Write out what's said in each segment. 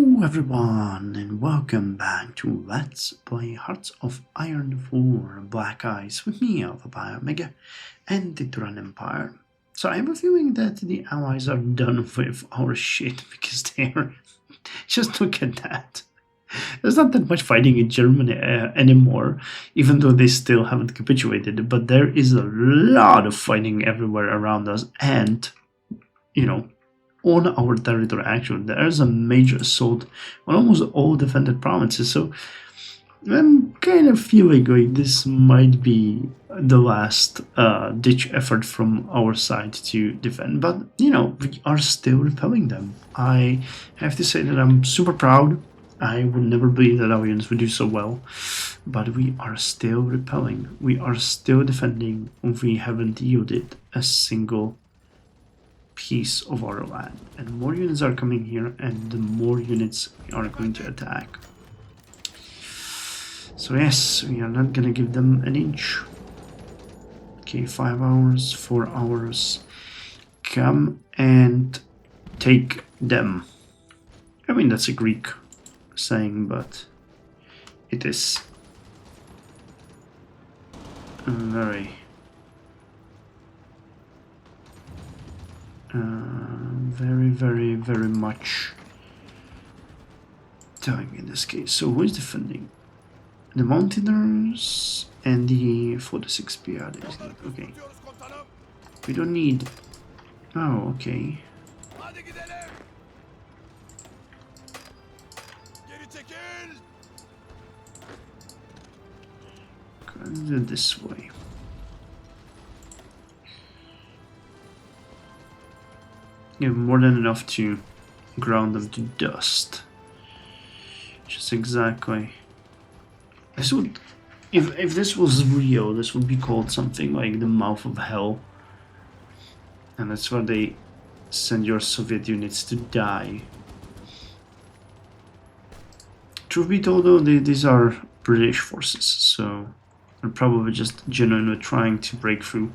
Hello everyone and welcome back to Let's Play Hearts of Iron 4 Black Ice with me, Alpha Pi Omega, and the Turan Empire. So I have a feeling that the allies are done with our shit because they're... just look at that. There's not that much fighting in Germany anymore, even though they still haven't capitulated, but there is a lot of fighting everywhere around us and, you know, on our territory. Actually, there's a major assault on almost all defended provinces, so I'm kind of feeling like this might be the last ditch effort from our side to defend, but you know, we are still repelling them. I have to say that I'm super proud. I would never believe that Alliance would do so well, but we are still repelling, we are still defending, we haven't yielded a single piece of our land, and more units are coming here, and the more units we are going to attack. So yes, we are not gonna give them an inch. Okay, 5 hours, 4 hours. Come and take them. I mean, that's a Greek saying, but it is very very much telling in this case. So who is defending? The Mountaineers and the 46 PRs. Okay. We don't need... Oh, okay. Let's do it this way. You have more than enough to ground them to dust. Just exactly. This would, if this was real, this would be called something like the mouth of hell, and that's where they send your Soviet units to die. Truth be told, though, these are British forces, so they're probably just genuinely trying to break through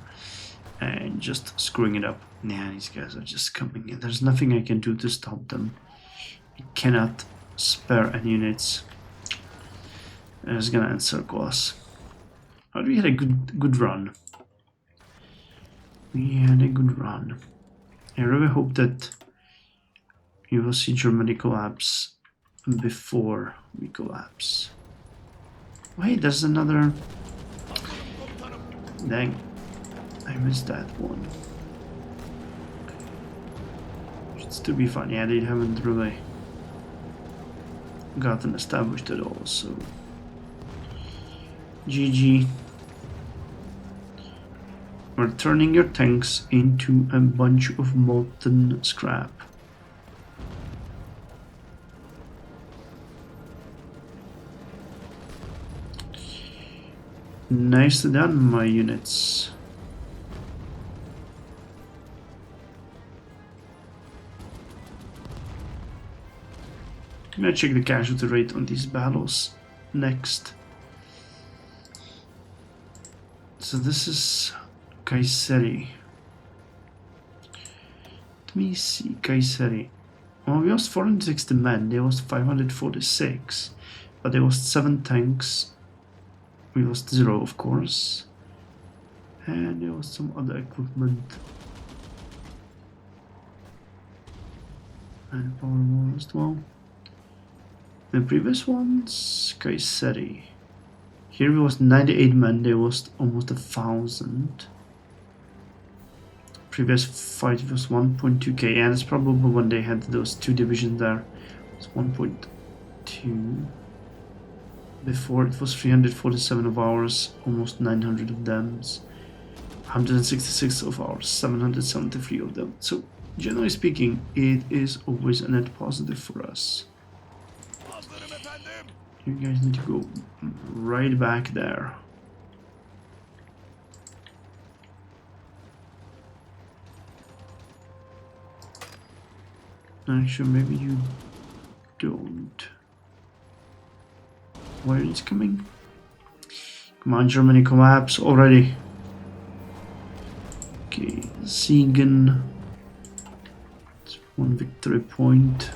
and just screwing it up. Yeah, these guys are just coming in. There's nothing I can do to stop them. I cannot spare any units. They're just gonna encircle us. But we had a good run. We had a good run. I really hope that we will see Germany collapse before we collapse. Wait, there's another... Dang. I missed that one. Should still be fun. Yeah, they haven't really gotten established at all, so GG. We're turning your tanks into a bunch of molten scrap. Nicely done, my units. I'm gonna check the casualty rate on these battles next. So this is Kayseri. Let me see, Kayseri. Well, we lost 460 men, they lost 546, but they lost 7 tanks. We lost 0, of course, and there was some other equipment. And power more lost. Well, the previous ones, Kayseri. Here we lost 98 men, they lost almost 1,000. Previous fight was 1.2k, and it's probably when they had those 2 divisions there. It's 1.2. Before it was 347 of ours, almost 900 of them. 166 of ours, 773 of them. So generally speaking, it is always a net positive for us. You guys need to go right back there. Actually, maybe you don't. Where is it coming? Come on, Germany, collapse already. Okay, Siegen. It's 1 victory point.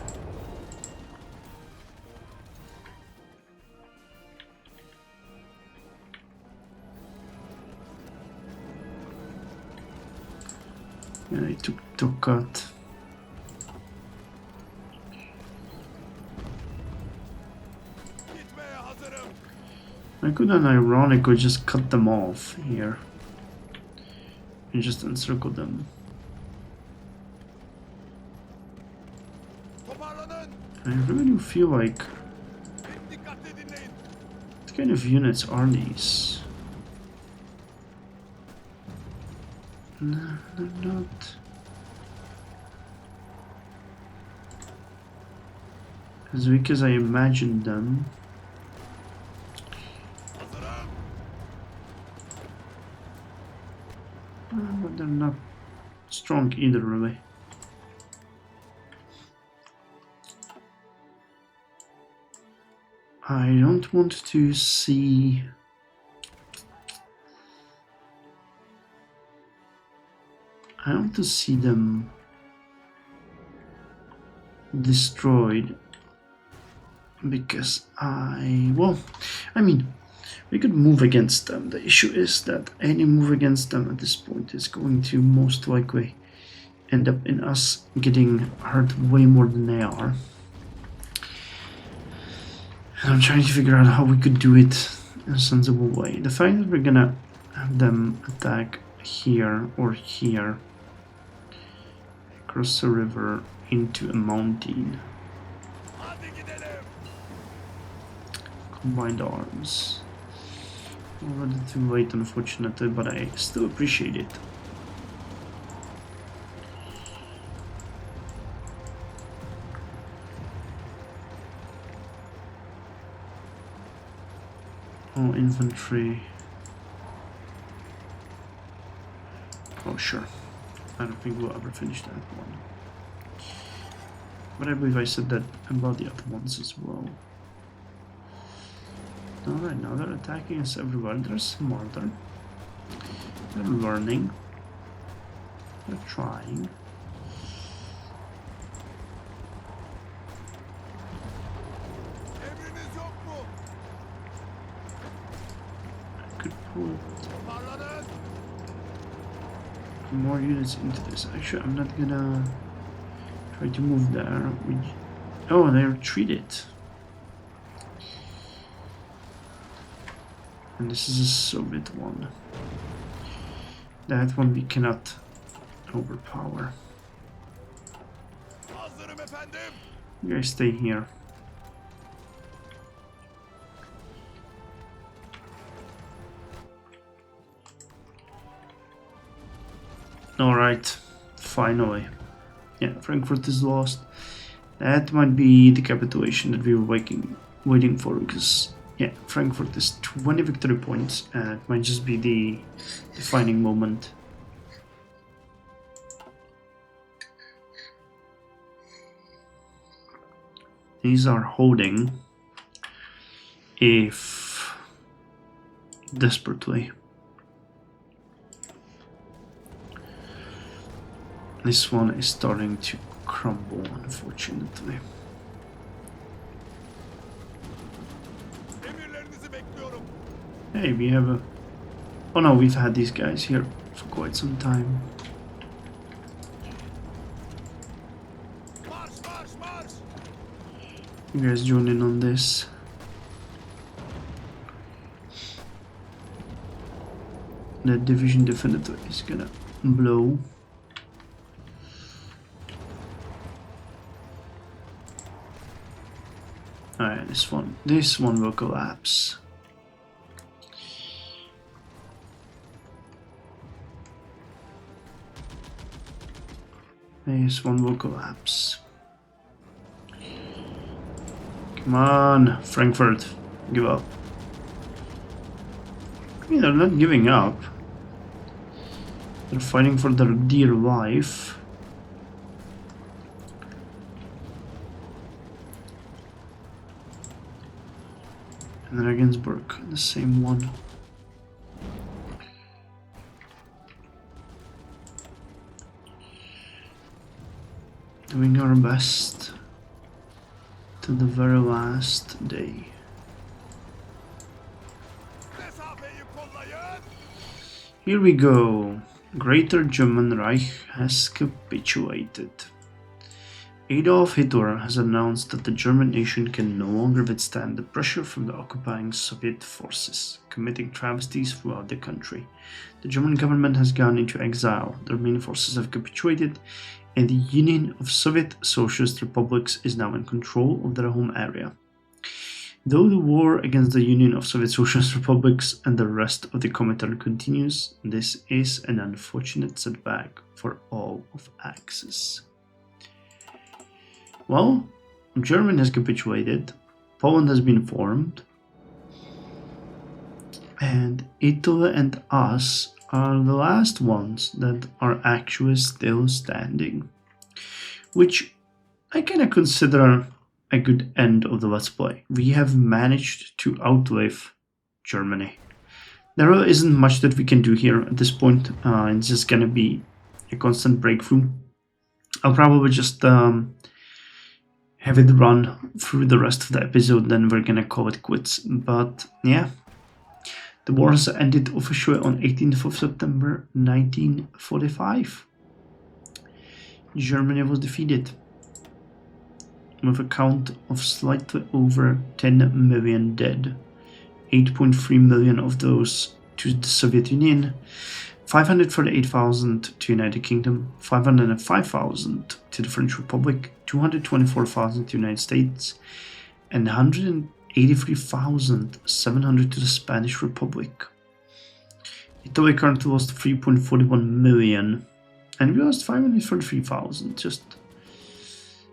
to cut. I could ironically just cut them off here and just encircle them. I really do feel like, what kind of units are these? No, they're not as weak as I imagined them. But they're not strong either, really. I don't want to see... I want to see them destroyed, because well, I mean, we could move against them. The issue is that any move against them at this point is going to most likely end up in us getting hurt way more than they are. And I'm trying to figure out how we could do it in a sensible way. The fact that we're gonna have them attack here or here, across the river into a mountain. Combined arms. Already too late, unfortunately, but I still appreciate it. Oh, infantry. Oh, sure. I don't think we'll ever finish that one. But I believe I said that about the other ones as well. Alright, now they're attacking us everywhere. They're smarter. They're learning. They're trying. I could put more units into this. Actually, I'm not gonna try to move there. Oh, they retreated. And this is a Soviet one. That one we cannot overpower. You guys stay here. Alright, finally. Yeah, Frankfurt is lost. That might be the capitulation that we were waiting for, because yeah, Frankfurt is 20 victory points, and it might just be the defining moment. These are holding, if desperately. This one is starting to crumble, unfortunately. Hey, we have a... Oh no, we've had these guys here for quite some time. You guys join in on this. The division definitively is gonna blow. Alright, this one will collapse. This one will collapse. Come on, Frankfurt, give up. I mean, they're not giving up. They're fighting for their dear life. And then Regensburg, the same one. Doing our best to the very last day. Here we go. Greater German Reich has capitulated. Adolf Hitler has announced that the German nation can no longer withstand the pressure from the occupying Soviet forces, committing travesties throughout the country. The German government has gone into exile, the remaining forces have capitulated, and the Union of Soviet Socialist Republics is now in control of their home area. Though the war against the Union of Soviet Socialist Republics and the rest of the Comintern continues, this is an unfortunate setback for all of Axis. Well, Germany has capitulated, Poland has been formed, and Italy and us are the last ones that are actually still standing, which I kind of consider a good end of the Let's Play. We have managed to outlive Germany. There really isn't much that we can do here at this point. It's just gonna be a constant breakthrough. I'll probably just have it run through the rest of the episode, then we're gonna call it quits. But yeah, the war has ended officially on 18th of September 1945. Germany was defeated, with a count of slightly over 10 million dead, 8.3 million of those to the Soviet Union, 538,000 to United Kingdom, 505,000 to the French Republic, 224,000 to the United States, and 183,700 to the Spanish Republic. Italy currently lost 3.41 million, and we lost 543,000, just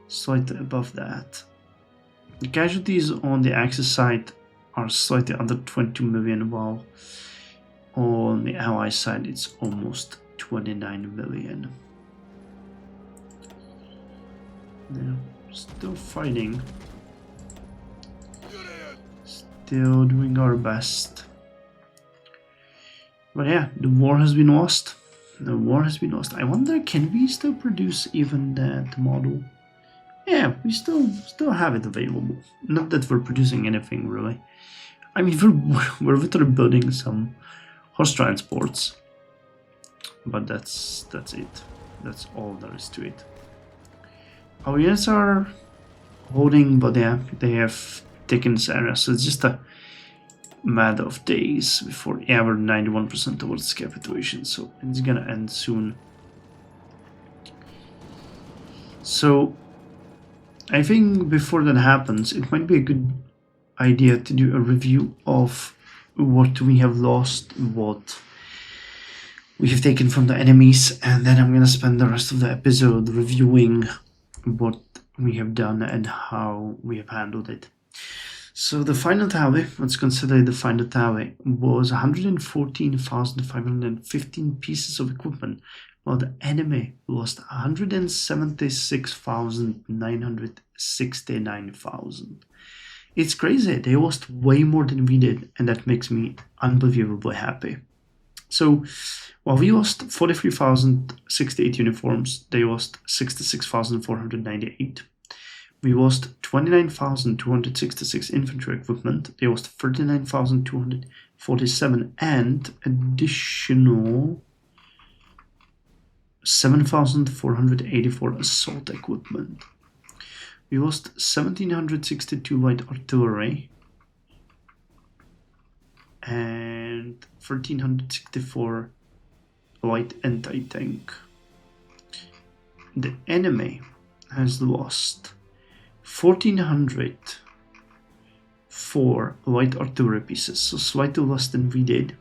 slightly above that. The casualties on the Axis side are slightly under 22 million, while on the Allied side it's almost 29 million. They're still fighting, still doing our best. But yeah, the war has been lost. The war has been lost. I wonder, can we still produce even that model? Yeah, we still have it available. Not that we're producing anything really. I mean, we're literally building some horse transports, but that's it. That's all there is to it. Our units are holding, but yeah, they have taken this area, so it's just a matter of days before. Yeah, we're 91% towards capitulation, so it's gonna end soon. So I think before that happens, it might be a good idea to do a review of what we have lost, what we have taken from the enemies, and then I'm gonna spend the rest of the episode reviewing what we have done and how we have handled it. So the final tally, let's consider the final tally, was 114,515 pieces of equipment, while the enemy lost 176,969,000. It's crazy, they lost way more than we did, and that makes me unbelievably happy. So, while we lost 43,068 uniforms, they lost 66,498. We lost 29,266 infantry equipment, they lost 39,247, and additional 7,484 assault equipment. We lost 1,762 light artillery and 1,364 light anti-tank. The enemy has lost 1,404 light artillery pieces, so slightly less than we did.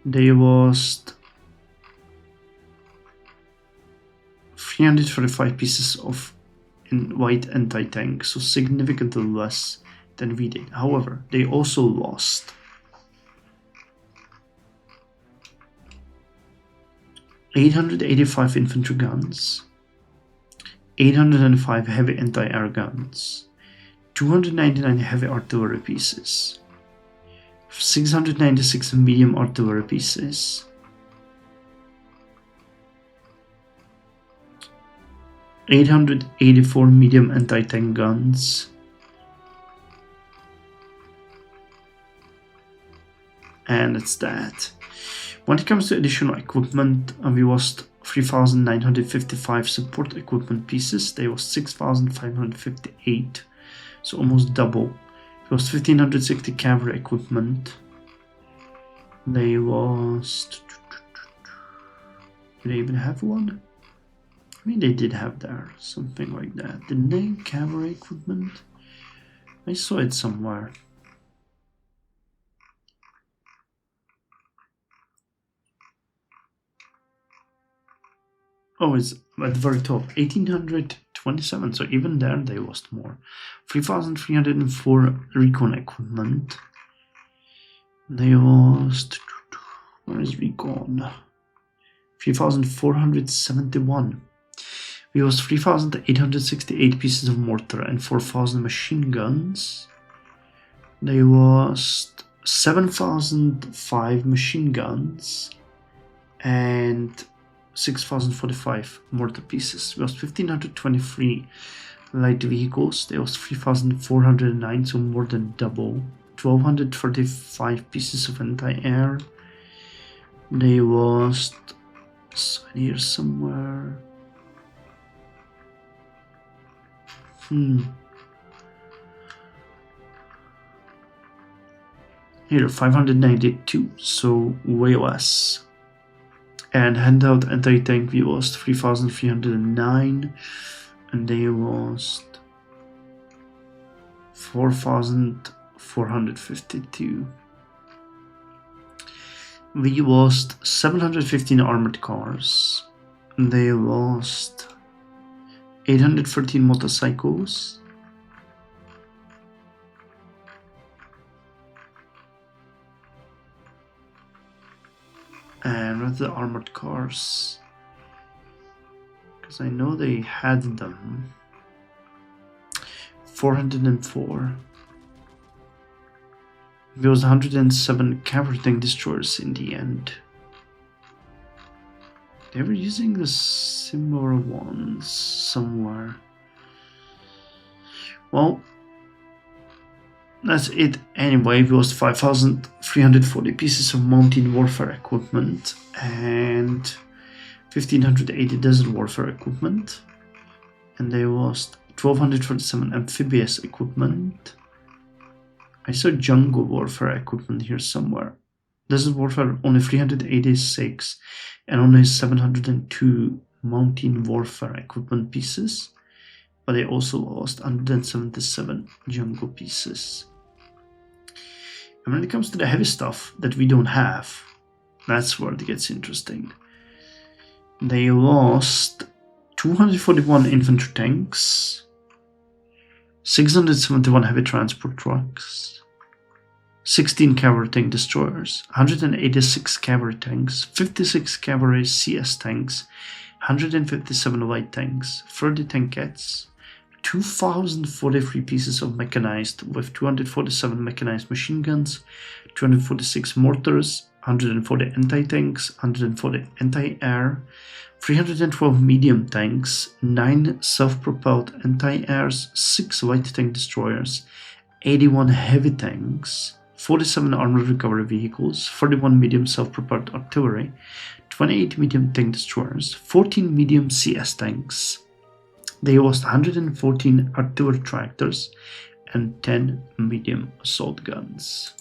They lost 345 pieces of light anti-tank, so significantly less than we did. However, they also lost 885 infantry guns, 805 heavy anti-air guns, 299 heavy artillery pieces, 696 medium artillery pieces, 884 medium anti-tank guns, and that's that. When it comes to additional equipment, we lost 3,955 support equipment pieces. They lost 6,558, so almost double. We lost 1,560 cavalry equipment. They lost... Did they even have one? I mean, they did have there, something like that. Didn't they? Cavalry equipment? I saw it somewhere. Oh, it's at the very top. 1,827, so even there they lost more. 3,304 recon equipment. They lost... Where is recon? 3,471. We lost 3,868 pieces of mortar and 4,000 machine guns. They lost 7,005 machine guns and 6,045 mortar pieces. We lost 1,523 light vehicles. They lost 3,409, so more than double. 1,235 pieces of anti-air. They lost... here somewhere... Here, 592, so way less. And handheld anti-tank, we lost 3,309, and they lost 4,452. We lost 715 armored cars. They lost 813 motorcycles. And what's the armored cars? Because I know they had them. 404. There was 107 cavalry tank destroyers in the end. They were using the similar ones somewhere. Well, that's it anyway. We lost 5,340 pieces of mountain warfare equipment and 1,580 desert warfare equipment. And they lost 1,247 amphibious equipment. I saw jungle warfare equipment here somewhere. Desert warfare only 386 and only 702 mountain warfare equipment pieces. But they also lost 177 jungle pieces. And when it comes to the heavy stuff that we don't have, that's where it gets interesting. They lost 241 infantry tanks, 671 heavy transport trucks, 16 cavalry tank destroyers, 186 cavalry tanks, 56 cavalry CS tanks, 157 light tanks, 30 tankettes, 2,043 pieces of mechanized with 247 mechanized machine guns, 246 mortars, 140 anti-tanks, 140 anti-air, 312 medium tanks, 9 self-propelled anti-airs, 6 light tank destroyers, 81 heavy tanks, 47 armored recovery vehicles, 41 medium self-propelled artillery, 28 medium tank destroyers, 14 medium CS tanks. They lost 114 artillery tractors and 10 medium assault guns.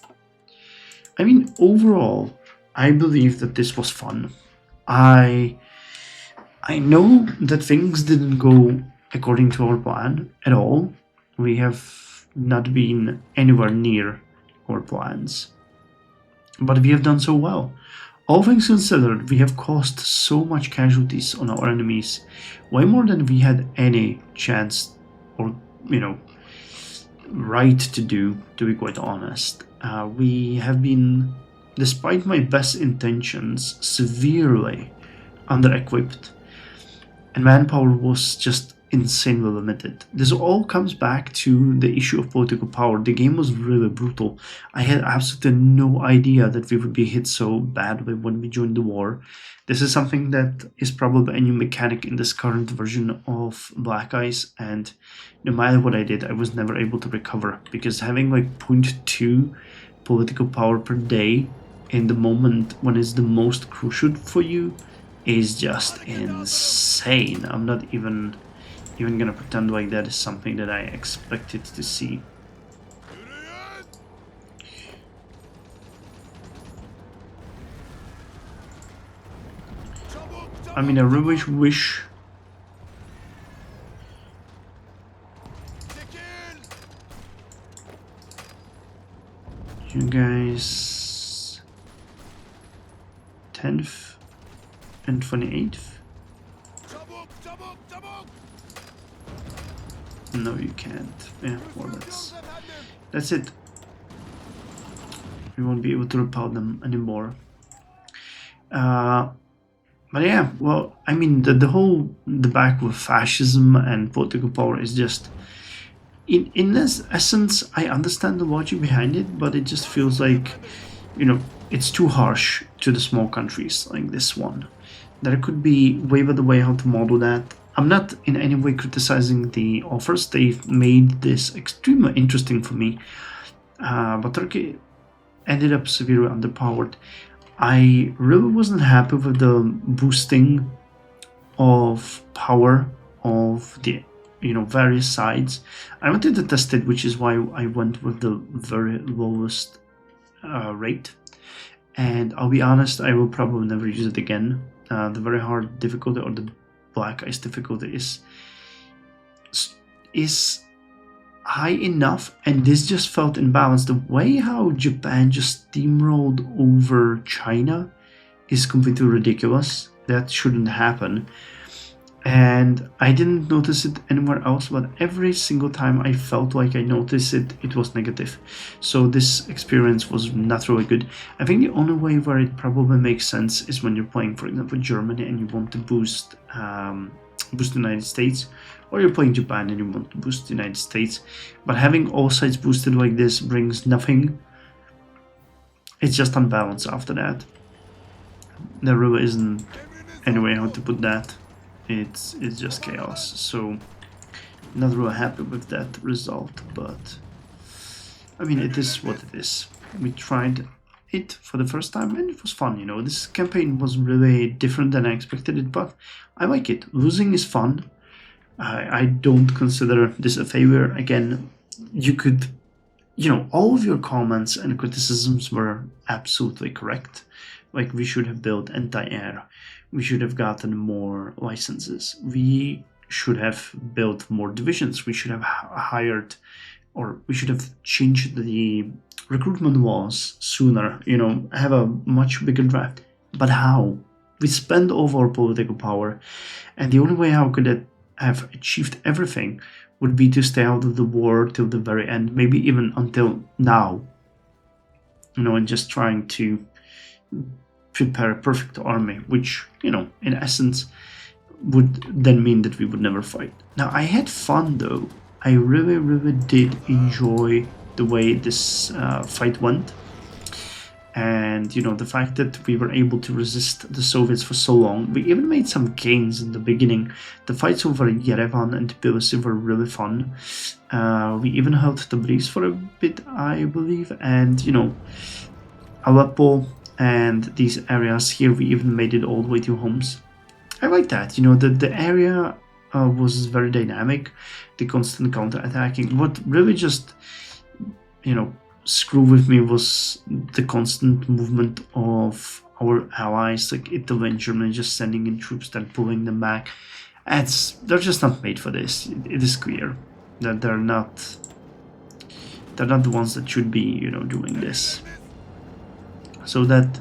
I mean, overall, I believe that this was fun. I know that things didn't go according to our plan at all. We have not been anywhere near our plans. But we have done so well. All things considered, we have caused so much casualties on our enemies, way more than we had any chance or, right to do, to be quite honest. We have been, despite my best intentions, severely under-equipped, and manpower was just insanely limited. This all comes back to the issue of political power. The game was really brutal. I had absolutely no idea that we would be hit so badly when we joined the war. This is something that is probably a new mechanic in this current version of Black Ice, and no matter what I did, I was never able to recover, because having like 0.2 political power per day in the moment when it's the most crucial for you is just insane. I'm not even gonna pretend like that is something that I expected to see. I mean, I really wish you guys 10th and 28th. No, you can't. Yeah, well, that's it. We won't be able to repel them anymore. But yeah, well, I mean, the whole debacle with fascism and political power is just, in this essence, I understand the logic behind it, but it just feels like, you know, it's too harsh to the small countries like this one. There could be way better way how to model that. I'm not in any way criticizing the offers. They've made this extremely interesting for me. But Turkey ended up severely underpowered. I really wasn't happy with the boosting of power of the various sides. I wanted to test it, which is why I went with the very lowest rate. And I'll be honest, I will probably never use it again. The very hard difficulty, or the black ice difficulty, is high enough, and this just felt imbalanced. The way how Japan just steamrolled over China is completely ridiculous. That shouldn't happen. And I didn't notice it anywhere else, but every single time I felt like I noticed it, it was negative. So this experience was not really good. I think the only way where it probably makes sense is when you're playing, for example, Germany and you want to boost the United States, or you're playing Japan and you want to boost the United States. But having all sides boosted like this brings nothing. It's just unbalanced after that. There really isn't any way how to put that. It's just chaos. So not really happy with that result, but I mean, it is what it is. We tried it for the first time and it was fun. This campaign was really different than I expected it, but I like it. Losing is fun. I don't consider this a failure. Again, you could, all of your comments and criticisms were absolutely correct. Like, we should have built anti-air. We should have gotten more licenses. We should have built more divisions. We should have hired, or we should have changed the recruitment laws sooner, have a much bigger draft. But how? We spend all of our political power, and the only way how could it have achieved everything would be to stay out of the war till the very end, maybe even until now, and just trying to prepare a perfect army, which, in essence, would then mean that we would never fight. Now, I had fun, though. I really, really did enjoy the way this fight went. And, the fact that we were able to resist the Soviets for so long. We even made some gains in the beginning. The fights over Yerevan and Tbilisi were really fun. We even held Tabriz for a bit, I believe. And, Aleppo and these areas here, we even made it all the way to Homs. I like that. The area was very dynamic. The constant counter-attacking. What really just, screw with me was the constant movement of our allies, like Italy and Germany, just sending in troops, then pulling them back. They're just not made for this. It is clear that they're not the ones that should be, doing this. So that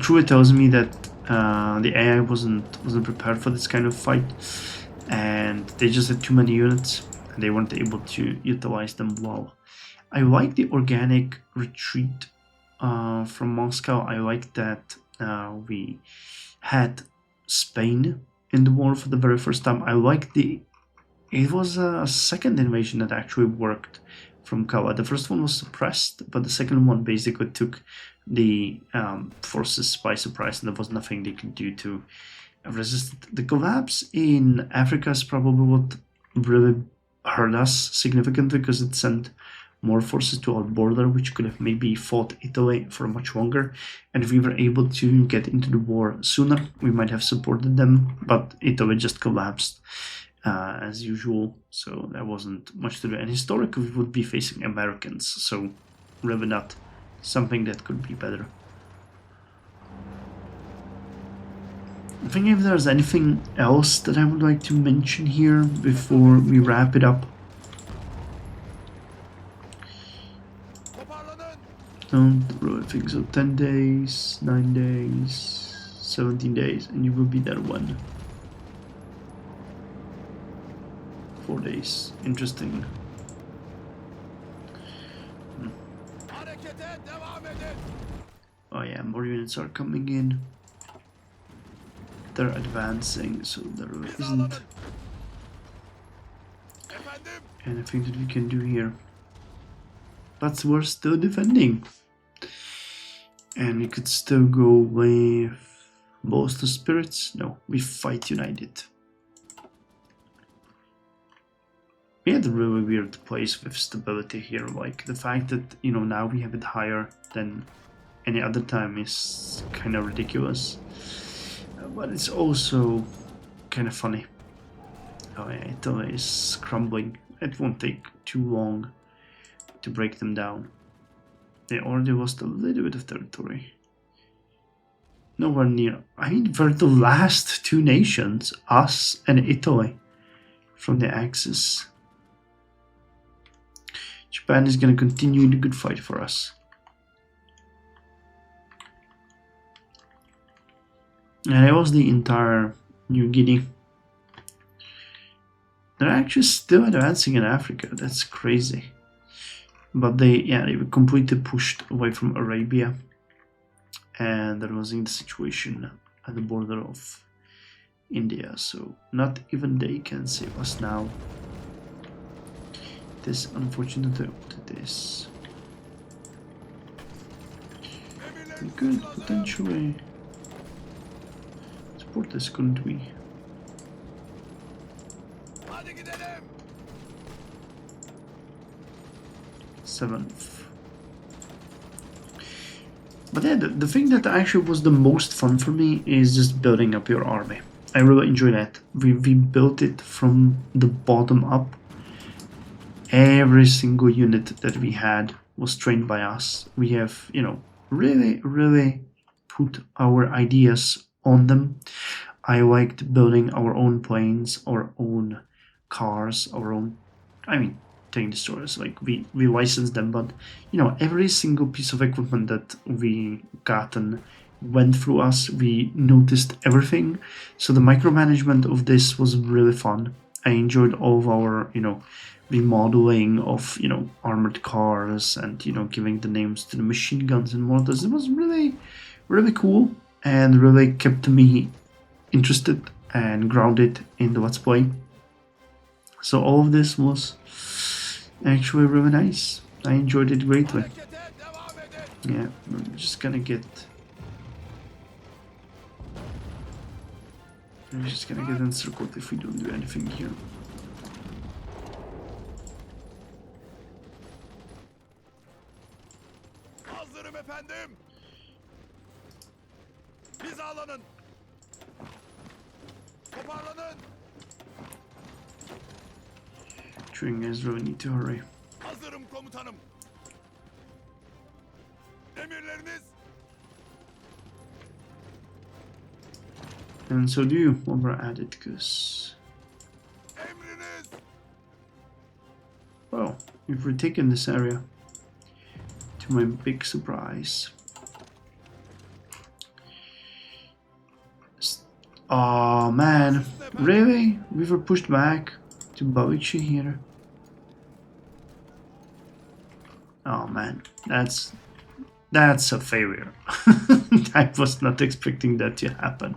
truly tells me that the AI wasn't prepared for this kind of fight, and they just had too many units, and they weren't able to utilize them well. I like the organic retreat from Moscow. I like that we had Spain in the war for the very first time. I like it was a second invasion that actually worked from Kawa. The first one was suppressed, but the second one basically took the forces by surprise, and there was nothing they could do to resist it. The collapse in Africa is probably what really hurt us significantly, because it sent more forces to our border, which could have maybe fought Italy for much longer. And if we were able to get into the war sooner, we might have supported them, but Italy just collapsed as usual, so there wasn't much to do. And historically, we would be facing Americans, so really not something that could be better. I think if there's anything else that I would like to mention here before we wrap it up. Don't really think so. 10 days, 9 days, 17 days, and you will be there when? 4 days. Interesting. Oh yeah, more units are coming in. They're advancing, so there isn't anything that we can do here. But we're still defending. And we could still go with both the spirits. No, we fight united. We had a really weird place with stability here. Like the fact that, you know, now we have it higher than any other time is kind of ridiculous. But it's also kind of funny. Oh yeah, Italy is crumbling. It won't take too long to break them down. They already lost a little bit of territory. Nowhere near. I mean, we're the last two nations, us and Italy, from the Axis. Japan is going to continue the good fight for us. And it was the entire New Guinea. They're actually still advancing in Africa. That's crazy. But they were completely pushed away from Arabia. And they're losing the situation at the border of India. So not even they can save us now. It is unfortunate what it is. We could potentially support this, couldn't we? Seventh. But yeah, the thing that actually was the most fun for me is just building up your army. I really enjoy that. We built it from the bottom up. Every single unit that we had was trained by us. We have, you know, really put our ideas on them. I liked building our own planes, our own cars, our own, I mean, tank destroyers. Like we licensed them, but you know, every single piece of equipment that we gotten went through us. We noticed everything. So the micromanagement of this was really fun. I enjoyed all of our, you know, remodeling of, you know, armored cars and, you know, giving the names to the machine guns and mortars. It was really cool and really kept me interested and grounded in the Let's Play. So all of this was actually really nice. I enjoyed it greatly. Yeah, I'm just gonna get encircled if we don't do anything here. Hazırım efendim. Hizalanın. Toparlanın. You guys really need to hurry. Hazırım komutanım. Emirleriniz. And so do you, while we're at it, because... Emriniz. Well, we've retaken this area, to my big surprise. Oh man, really? We were pushed back to BICE here. Oh man, that's a failure. I was not expecting that to happen.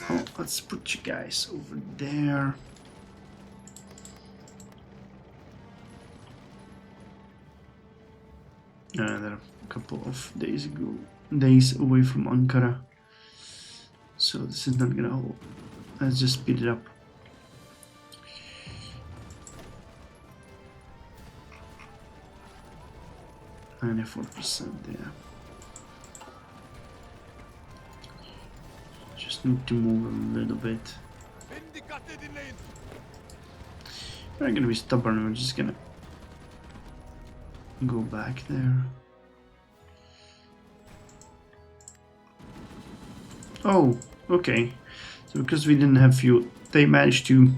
Oh, let's put you guys over there. They're a couple of days away from Ankara. So this is not gonna hold. Let's just speed it up. 94%, yeah. Just need to move a little bit. Beni dikkatle dinleyin. We're gonna be stubborn, we're just gonna go back there. Oh, okay. So because we didn't have fuel, they managed to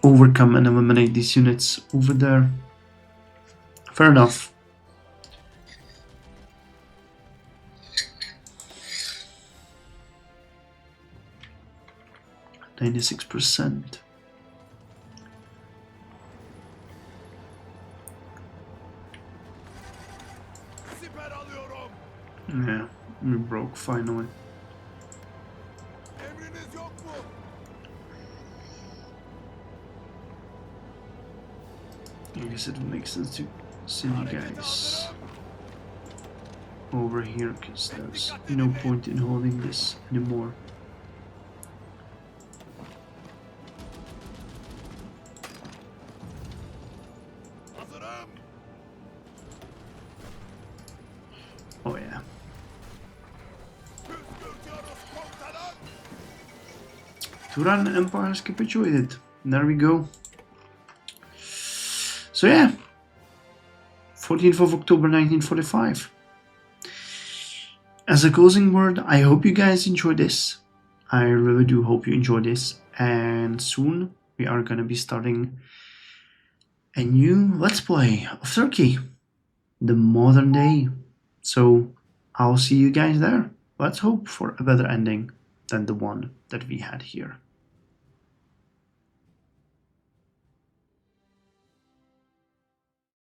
overcome and eliminate these units over there. Fair enough. %. Siper alıyorum. Yeah, we broke finally. Emriniz yok mu? I guess it would make sense to send you Harekete guys hazırım. over here because there's no point in holding this anymore. Hazırım. Oh yeah. Püskürtüyoruz komutanım. Turan Empire has capitulated. There we go. So yeah, 14th of October 1945. As a closing word, I hope you guys enjoy this. I really do hope you enjoy this. And soon we are gonna be starting a new Let's Play of Turkey, the modern day. So I'll see you guys there. Let's hope for a better ending than the one that we had here.